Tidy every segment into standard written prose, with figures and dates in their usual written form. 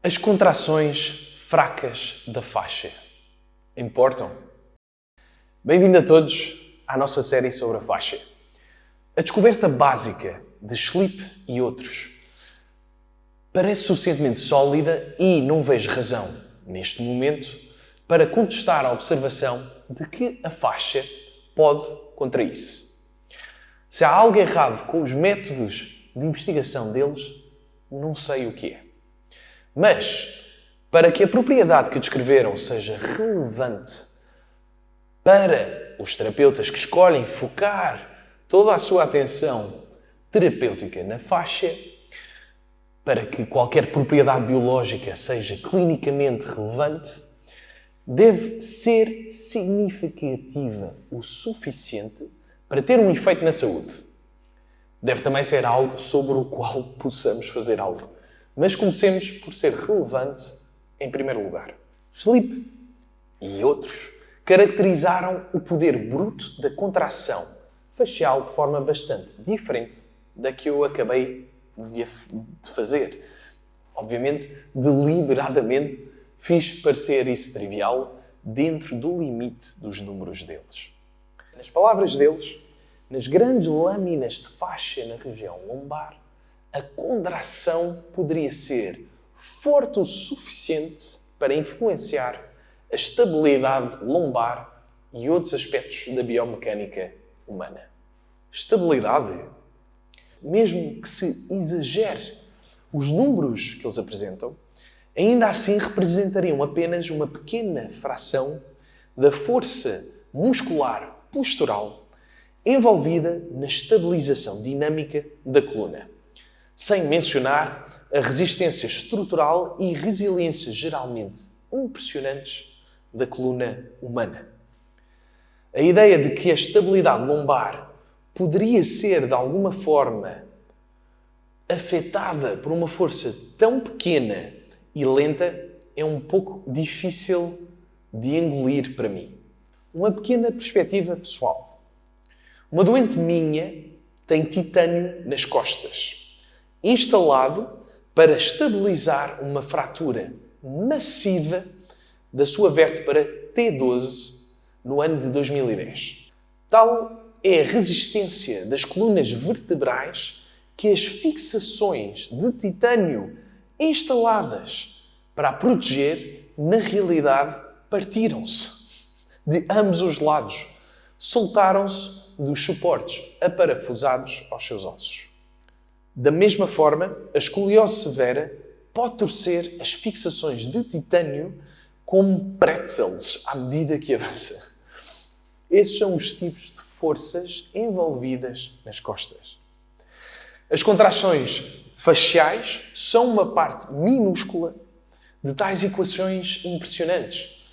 As contrações fracas da fáscia importam? Bem-vindo a todos à nossa série sobre a fáscia. A descoberta básica de Schlipp e outros parece suficientemente sólida e não vejo razão, neste momento, para contestar a observação de que a fáscia pode contrair-se. Se há algo errado com os métodos de investigação deles, não sei o que é. Mas, para que a propriedade que descreveram seja relevante para os terapeutas que escolhem focar toda a sua atenção terapêutica na fáscia, para que qualquer propriedade biológica seja clinicamente relevante, deve ser significativa o suficiente para ter um efeito na saúde. Deve também ser algo sobre o qual possamos fazer algo. Mas comecemos por ser relevante em primeiro lugar. Schlipp e outros caracterizaram o poder bruto da contração facial de forma bastante diferente da que eu acabei de fazer. Obviamente, deliberadamente, fiz parecer isso trivial dentro do limite dos números deles. Nas palavras deles, nas grandes lâminas de fáscia na região lombar, a contração poderia ser forte o suficiente para influenciar a estabilidade lombar e outros aspectos da biomecânica humana. Estabilidade? Mesmo que se exagere os números que eles apresentam, ainda assim representariam apenas uma pequena fração da força muscular postural envolvida na estabilização dinâmica da coluna. Sem mencionar a resistência estrutural e resiliência geralmente impressionantes da coluna humana. A ideia de que a estabilidade lombar poderia ser, de alguma forma, afetada por uma força tão pequena e lenta é um pouco difícil de engolir para mim. Uma pequena perspectiva pessoal. Uma doente minha tem titânio nas costas, instalado para estabilizar uma fratura massiva da sua vértebra T12 no ano de 2010. Tal é a resistência das colunas vertebrais que as fixações de titânio instaladas para a proteger, na realidade, partiram-se de ambos os lados, soltaram-se dos suportes aparafusados aos seus ossos. Da mesma forma, a escoliose severa pode torcer as fixações de titânio como pretzels à medida que avança. Esses são os tipos de forças envolvidas nas costas. As contrações faciais são uma parte minúscula de tais equações impressionantes.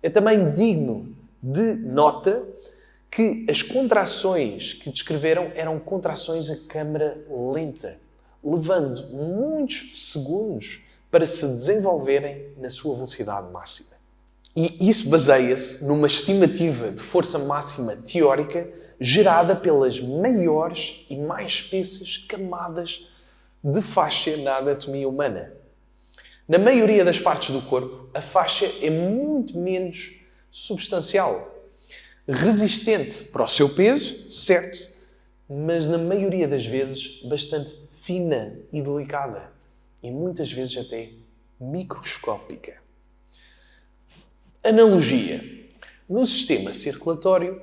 É também digno de nota que as contrações que descreveram eram contrações a câmara lenta, levando muitos segundos para se desenvolverem na sua velocidade máxima. E isso baseia-se numa estimativa de força máxima teórica gerada pelas maiores e mais espessas camadas de fáscia na anatomia humana. Na maioria das partes do corpo, a fáscia é muito menos substancial, resistente para o seu peso, certo, mas na maioria das vezes bastante fina e delicada e muitas vezes até microscópica. Analogia. No sistema circulatório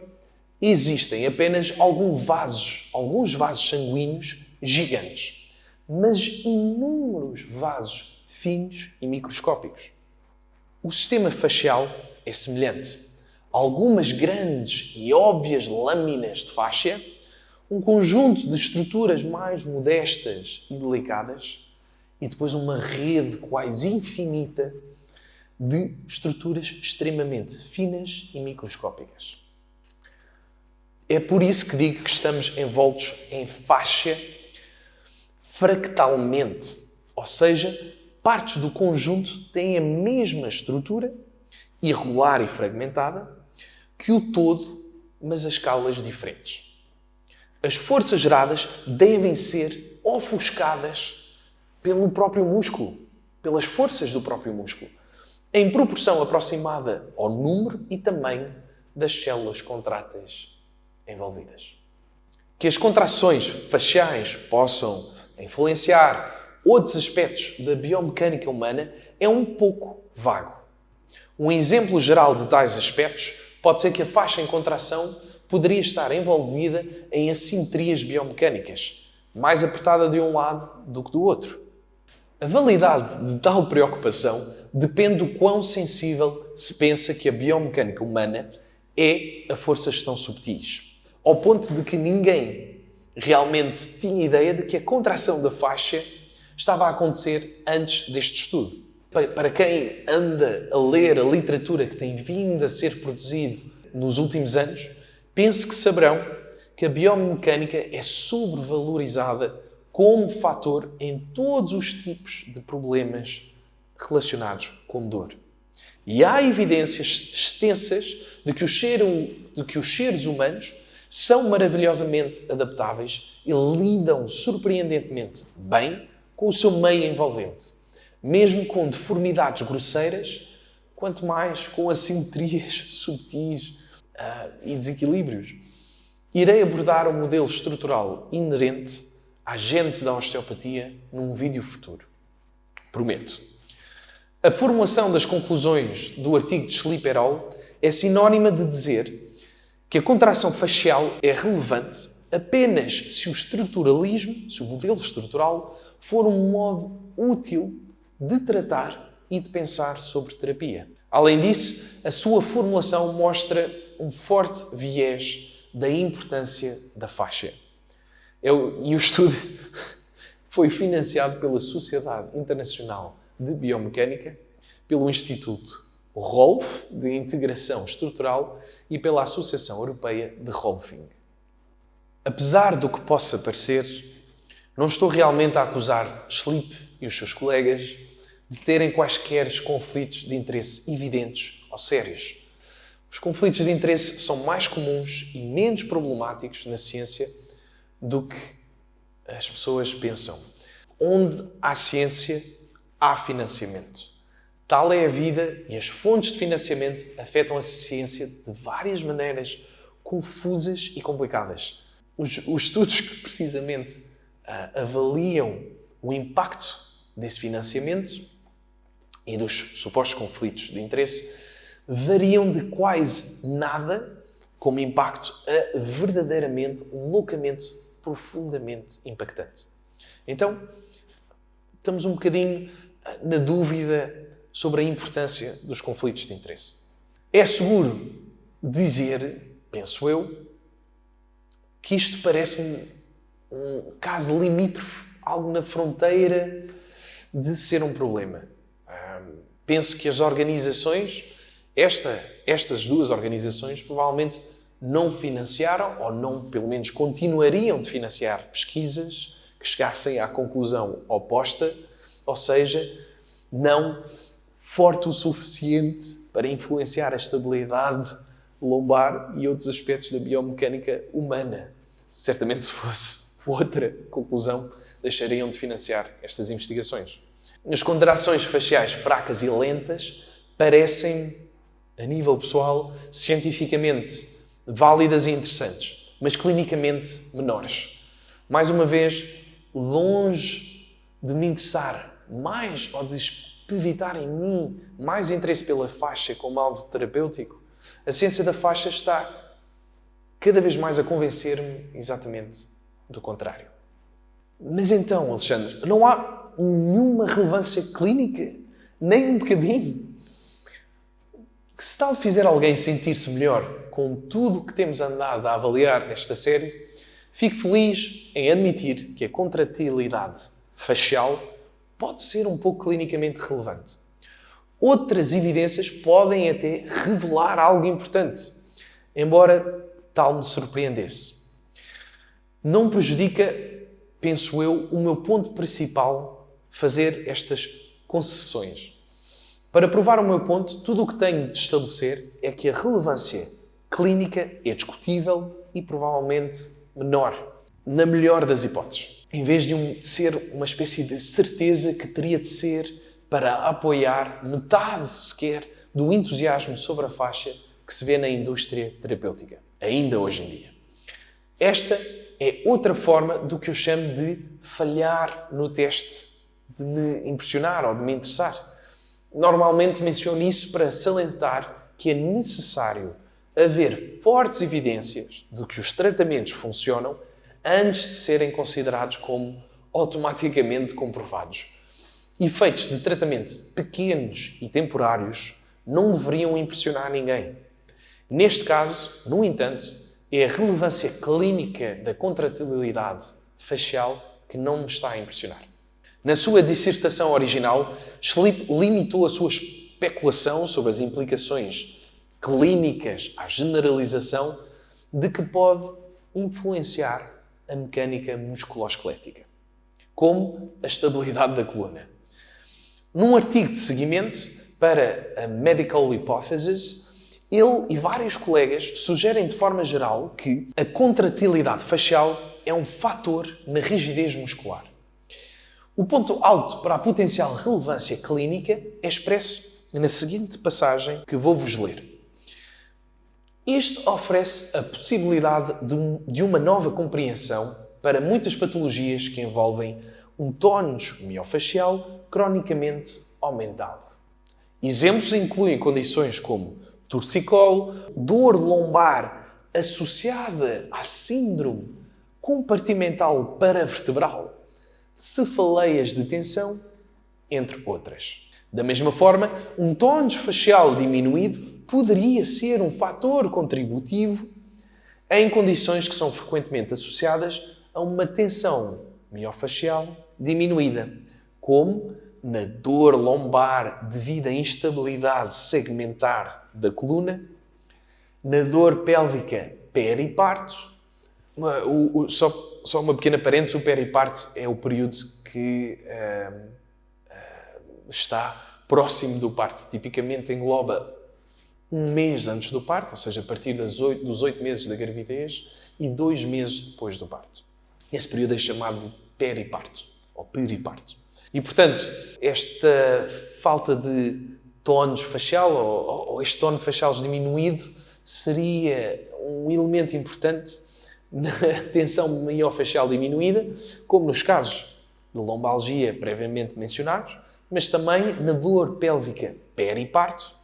existem apenas alguns vasos sanguíneos gigantes, mas inúmeros vasos finos e microscópicos. O sistema facial é semelhante. Algumas grandes e óbvias lâminas de fáscia, um conjunto de estruturas mais modestas e delicadas e depois uma rede quase infinita de estruturas extremamente finas e microscópicas. É por isso que digo que estamos envoltos em fáscia fractalmente, ou seja, partes do conjunto têm a mesma estrutura, irregular e fragmentada, que o todo, mas a escalas diferentes. As forças geradas devem ser ofuscadas pelo próprio músculo. pelas forças do próprio músculo, em proporção aproximada ao número e tamanho das células contráteis envolvidas. Que as contrações faciais possam influenciar outros aspectos da biomecânica humana é um pouco vago. Um exemplo geral de tais aspectos pode ser que a faixa em contração poderia estar envolvida em assimetrias biomecânicas, mais apertada de um lado do que do outro. A validade de tal preocupação depende do quão sensível se pensa que a biomecânica humana é a forças tão subtis, ao ponto de que ninguém realmente tinha ideia de que a contração da faixa estava a acontecer antes deste estudo. Para quem anda a ler a literatura que tem vindo a ser produzido nos últimos anos, penso que saberão que a biomecânica é sobrevalorizada como fator em todos os tipos de problemas relacionados com dor. E há evidências extensas de que os seres humanos são maravilhosamente adaptáveis e lidam surpreendentemente bem com o seu meio envolvente, mesmo com deformidades grosseiras, quanto mais com assimetrias subtis e desequilíbrios. Irei abordar o modelo estrutural inerente à gênese da osteopatia num vídeo futuro. Prometo. A formulação das conclusões do artigo de Schliperol é sinónima de dizer que a contração facial é relevante apenas se o estruturalismo, se o modelo estrutural, for um modo útil de tratar e de pensar sobre terapia. Além disso, a sua formulação mostra um forte viés da importância da faixa. E o estudo foi financiado pela Sociedade Internacional de Biomecânica, pelo Instituto Rolf de Integração Estrutural e pela Associação Europeia de Rolfing. Apesar do que possa parecer, não estou realmente a acusar Schlipp e os seus colegas de terem quaisquer conflitos de interesse evidentes ou sérios. Os conflitos de interesse são mais comuns e menos problemáticos na ciência do que as pessoas pensam. Onde há ciência, há financiamento. Tal é a vida e as fontes de financiamento afetam a ciência de várias maneiras confusas e complicadas. Os estudos que precisamente avaliam o impacto desse financiamento e dos supostos conflitos de interesse variam de quase nada como impacto a verdadeiramente, loucamente, profundamente impactante. Então, estamos um bocadinho na dúvida sobre a importância dos conflitos de interesse. É seguro dizer, penso eu, que isto parece um caso limítrofe, algo na fronteira de ser um problema. Penso que as organizações, estas duas organizações, provavelmente não financiaram, ou não, pelo menos, continuariam de financiar pesquisas que chegassem à conclusão oposta, ou seja, não forte o suficiente para influenciar a estabilidade lombar e outros aspectos da biomecânica humana. Certamente, se fosse outra conclusão, deixariam de financiar estas investigações. As contrações faciais fracas e lentas parecem, a nível pessoal, cientificamente válidas e interessantes, mas clinicamente menores. Mais uma vez, longe de me interessar mais ou de evitar em mim mais interesse pela faixa como alvo terapêutico, a ciência da faixa está cada vez mais a convencer-me exatamente do contrário. Mas então, Alexandre, não há nenhuma relevância clínica? Nem um bocadinho? Que se tal fizer alguém sentir-se melhor com tudo o que temos andado a avaliar nesta série, fico feliz em admitir que a contratilidade facial pode ser um pouco clinicamente relevante. Outras evidências podem até revelar algo importante, embora tal me surpreendesse. Não prejudica, penso eu, o meu ponto principal fazer estas concessões. Para provar o meu ponto, tudo o que tenho de estabelecer é que a relevância clínica é discutível e provavelmente menor, na melhor das hipóteses. Em vez de ser uma espécie de certeza que teria de ser para apoiar metade sequer do entusiasmo sobre a faixa que se vê na indústria terapêutica, ainda hoje em dia. Esta é outra forma do que eu chamo de falhar no teste de me impressionar ou de me interessar. Normalmente menciono isso para salientar que é necessário haver fortes evidências de que os tratamentos funcionam antes de serem considerados como automaticamente comprovados. Efeitos de tratamento pequenos e temporários não deveriam impressionar ninguém. Neste caso, no entanto, é a relevância clínica da contratilidade facial que não me está a impressionar. Na sua dissertação original, Schlipp limitou a sua especulação sobre as implicações clínicas à generalização de que pode influenciar a mecânica musculoesquelética, como a estabilidade da coluna. Num artigo de seguimento para a Medical Hypothesis, ele e vários colegas sugerem de forma geral que a contratilidade facial é um fator na rigidez muscular. O ponto alto para a potencial relevância clínica é expresso na seguinte passagem que vou-vos ler. Isto oferece a possibilidade de uma nova compreensão para muitas patologias que envolvem um tónus miofacial cronicamente aumentado. Exemplos incluem condições como torcicolo, dor lombar associada à síndrome compartimental paravertebral, cefaleias de tensão, entre outras. Da mesma forma, um tónus facial diminuído poderia ser um fator contributivo em condições que são frequentemente associadas a uma tensão miofacial diminuída, como na dor lombar devido à instabilidade segmentar da coluna, na dor pélvica periparto. Só uma pequena parêntese, o periparto é o período que está próximo do parto. Tipicamente engloba um mês antes do parto, ou seja, a partir dos 8 meses da gravidez e 2 meses depois do parto. Esse período é chamado de periparto, ou periparto. E, portanto, esta falta de tónus facial, ou este tónus facial diminuído, seria um elemento importante na tensão miofacial diminuída, como nos casos de lombalgia previamente mencionados, mas também na dor pélvica periparto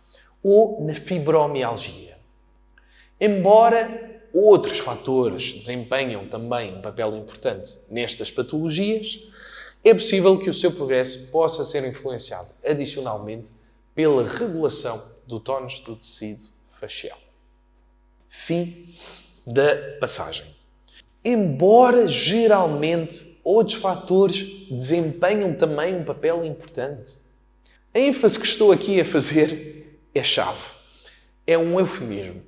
ou na fibromialgia. Embora outros fatores desempenham também um papel importante nestas patologias, é possível que o seu progresso possa ser influenciado adicionalmente pela regulação do tónus do tecido facial. Fim da passagem. Embora geralmente outros fatores desempenham também um papel importante, a ênfase que estou aqui a fazer é chave. É um eufemismo.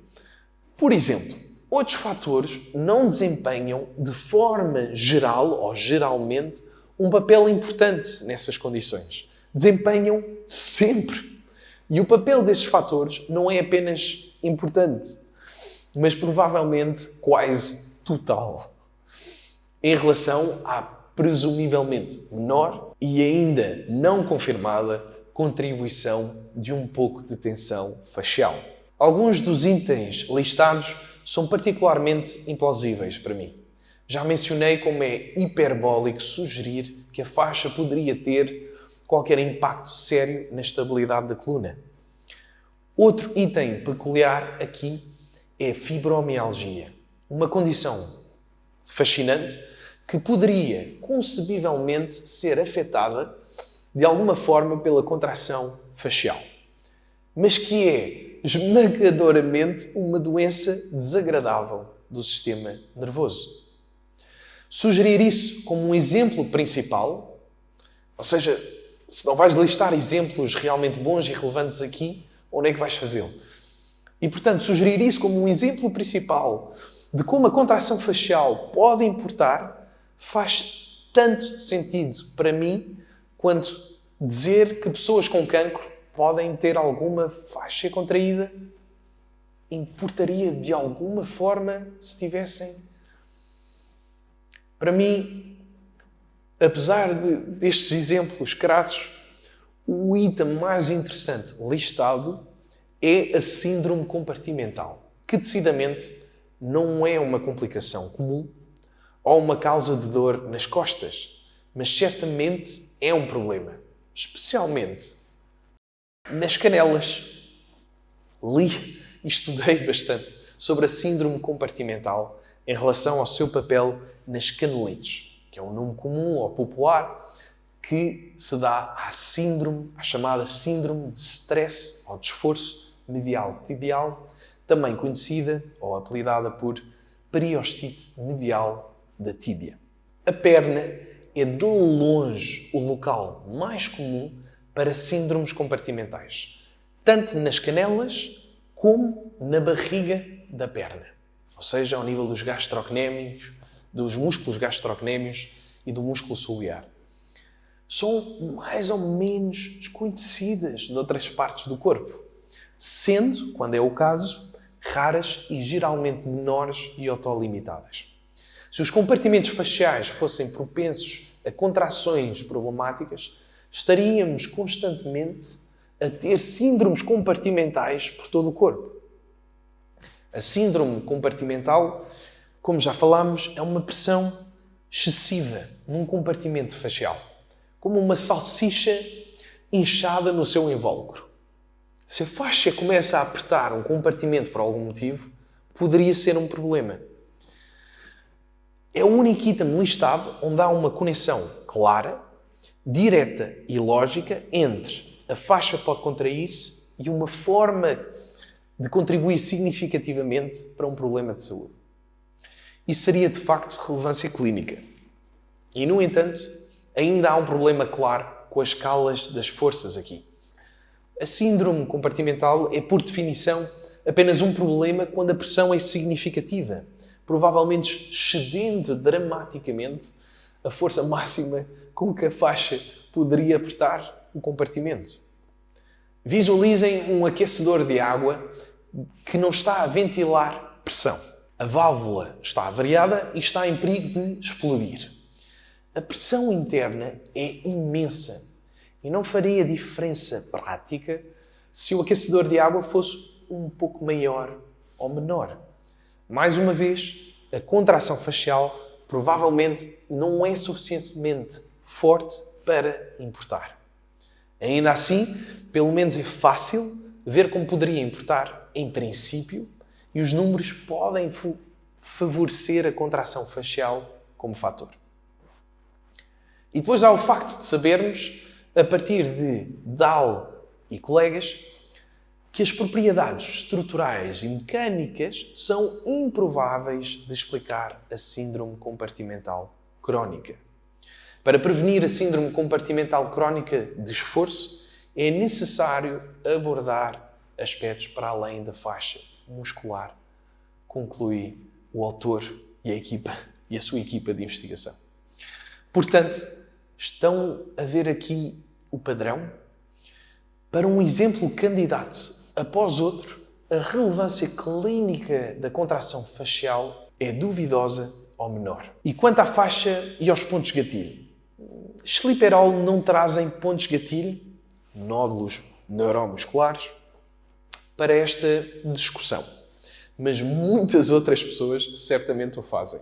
Por exemplo, outros fatores não desempenham de forma geral ou geralmente um papel importante nessas condições. Desempenham sempre. E o papel desses fatores não é apenas importante, mas provavelmente quase total, em relação à presumivelmente menor e ainda não confirmada contribuição de um pouco de tensão facial. Alguns dos itens listados são particularmente implausíveis para mim. Já mencionei como é hiperbólico sugerir que a faixa poderia ter qualquer impacto sério na estabilidade da coluna. Outro item peculiar aqui é a fibromialgia, uma condição fascinante que poderia concebivelmente ser afetada de alguma forma pela contração facial, mas que é esmagadoramente uma doença desagradável do sistema nervoso. Sugerir isso como um exemplo principal, ou seja, se não vais listar exemplos realmente bons e relevantes aqui, onde é que vais fazê-lo? E, portanto, sugerir isso como um exemplo principal de como a contração facial pode importar faz tanto sentido para mim quanto dizer que pessoas com cancro podem ter alguma faixa contraída. Importaria de alguma forma se tivessem? Para mim, apesar destes exemplos crassos, o item mais interessante listado é a síndrome compartimental, que decididamente não é uma complicação comum ou uma causa de dor nas costas, mas certamente é um problema, especialmente nas canelas. Li e estudei bastante sobre a síndrome compartimental em relação ao seu papel nas canelites, que é um nome comum ou popular que se dá à chamada síndrome de stress ou de esforço medial tibial, também conhecida ou apelidada por periostite medial da tíbia. A perna é de longe o local mais comum para síndromes compartimentais, tanto nas canelas como na barriga da perna, ou seja, ao nível dos gastrocnémios, dos músculos gastrocnémios e do músculo solear. São mais ou menos desconhecidas de outras partes do corpo, sendo, quando é o caso, raras e geralmente menores e autolimitadas. Se os compartimentos faciais fossem propensos a contrações problemáticas, estaríamos constantemente a ter síndromes compartimentais por todo o corpo. A síndrome compartimental, como já falámos, é uma pressão excessiva num compartimento facial, como uma salsicha inchada no seu invólucro. Se a fáscia começa a apertar um compartimento por algum motivo, poderia ser um problema. É o único item listado onde há uma conexão clara, direta e lógica entre a fáscia pode contrair-se e uma forma de contribuir significativamente para um problema de saúde. Isso seria de facto relevância clínica. E, no entanto, ainda há um problema claro com as escalas das forças aqui. A síndrome compartimental é, por definição, apenas um problema quando a pressão é significativa, provavelmente excedendo dramaticamente a força máxima com que a faixa poderia apertar o compartimento. Visualizem um aquecedor de água que não está a ventilar pressão. A válvula está avariada e está em perigo de explodir. A pressão interna é imensa e não faria diferença prática se o aquecedor de água fosse um pouco maior ou menor. Mais uma vez, a contração facial provavelmente não é suficientemente forte para importar. Ainda assim, pelo menos é fácil ver como poderia importar em princípio e os números podem favorecer a contração facial como fator. E depois há o facto de sabermos, a partir de Dahl e colegas, que as propriedades estruturais e mecânicas são improváveis de explicar a síndrome compartimental crónica. Para prevenir a síndrome compartimental crónica de esforço, é necessário abordar aspectos para além da faixa muscular, conclui o autor e a sua equipa de investigação. Portanto, estão a ver aqui o padrão? Para um exemplo candidato após outro, a relevância clínica da contração facial é duvidosa ou menor. E quanto à faixa e aos pontos gatilho? Schliperol não trazem pontos gatilho, nódulos neuromusculares, para esta discussão, mas muitas outras pessoas certamente o fazem.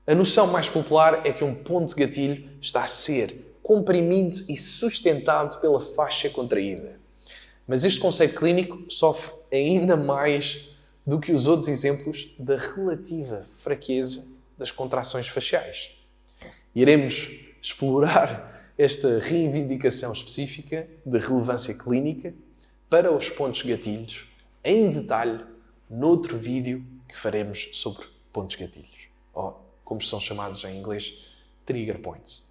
A noção mais popular é que um ponto de gatilho está a ser comprimido e sustentado pela faixa contraída. Mas este conceito clínico sofre ainda mais do que os outros exemplos da relativa fraqueza das contrações faciais. Iremos explorar esta reivindicação específica de relevância clínica para os pontos gatilhos em detalhe noutro vídeo que faremos sobre pontos gatilhos, ou como são chamados em inglês, trigger points.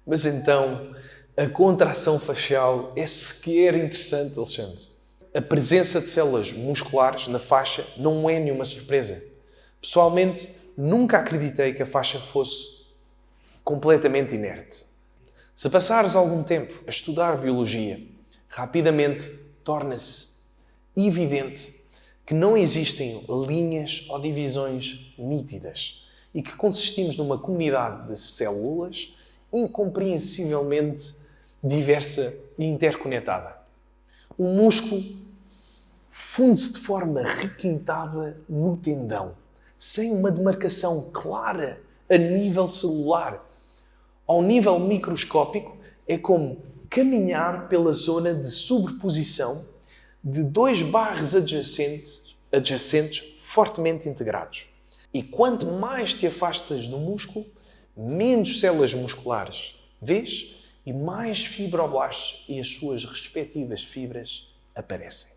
Mas então, a contração facial é sequer interessante, Alexandre. A presença de células musculares na faixa não é nenhuma surpresa. Pessoalmente, nunca acreditei que a faixa fosse completamente inerte. Se passares algum tempo a estudar biologia, rapidamente torna-se evidente que não existem linhas ou divisões nítidas e que consistimos numa comunidade de células incompreensivelmente diversa e interconectada. O músculo funde-se de forma requintada no tendão, sem uma demarcação clara a nível celular. Ao nível microscópico, é como caminhar pela zona de sobreposição de dois barros adjacentes fortemente integrados. E quanto mais te afastas do músculo, menos células musculares vês e mais fibroblastos e as suas respectivas fibras aparecem.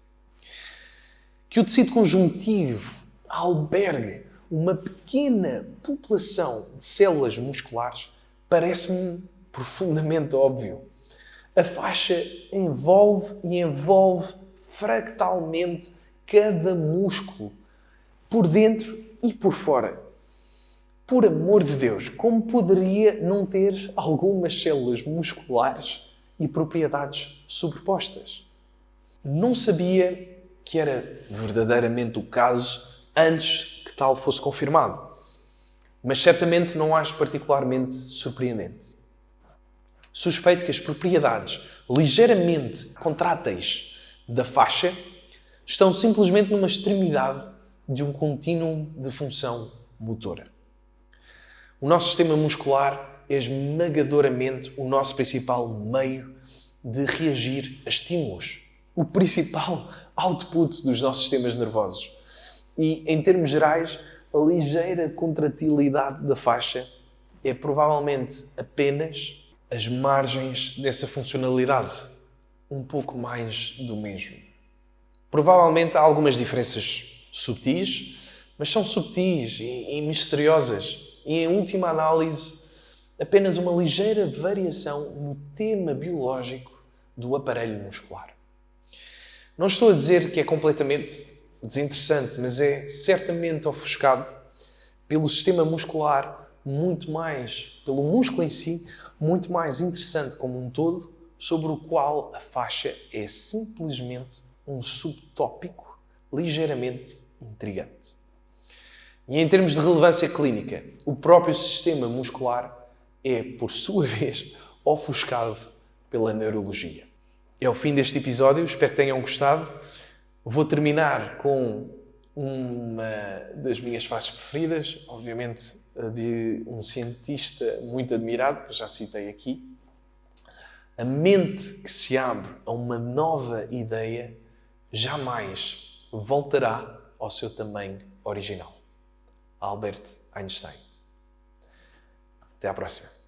Que o tecido conjuntivo albergue uma pequena população de células musculares parece-me profundamente óbvio. A faixa envolve fractalmente cada músculo, por dentro e por fora. Por amor de Deus, como poderia não ter algumas células musculares e propriedades sobrepostas? Não sabia que era verdadeiramente o caso antes que tal fosse confirmado. Mas certamente não acho particularmente surpreendente. Suspeito que as propriedades ligeiramente contráteis da faixa estão simplesmente numa extremidade de um contínuo de função motora. O nosso sistema muscular é esmagadoramente o nosso principal meio de reagir a estímulos. O principal output dos nossos sistemas nervosos. E, em termos gerais, a ligeira contratilidade da faixa é provavelmente apenas as margens dessa funcionalidade. Um pouco mais do mesmo. Provavelmente há algumas diferenças subtis, mas são subtis e misteriosas. E, em última análise, apenas uma ligeira variação no tema biológico do aparelho muscular. Não estou a dizer que é completamente desinteressante, mas é certamente ofuscado pelo sistema muscular pelo músculo em si, muito mais interessante como um todo, sobre o qual a faixa é simplesmente um subtópico ligeiramente intrigante. E em termos de relevância clínica, o próprio sistema muscular é, por sua vez, ofuscado pela neurologia. É o fim deste episódio, espero que tenham gostado. Vou terminar com uma das minhas faixas preferidas, obviamente de um cientista muito admirado, que já citei aqui. A mente que se abre a uma nova ideia jamais voltará ao seu tamanho original. Albert Einstein. Até à próxima.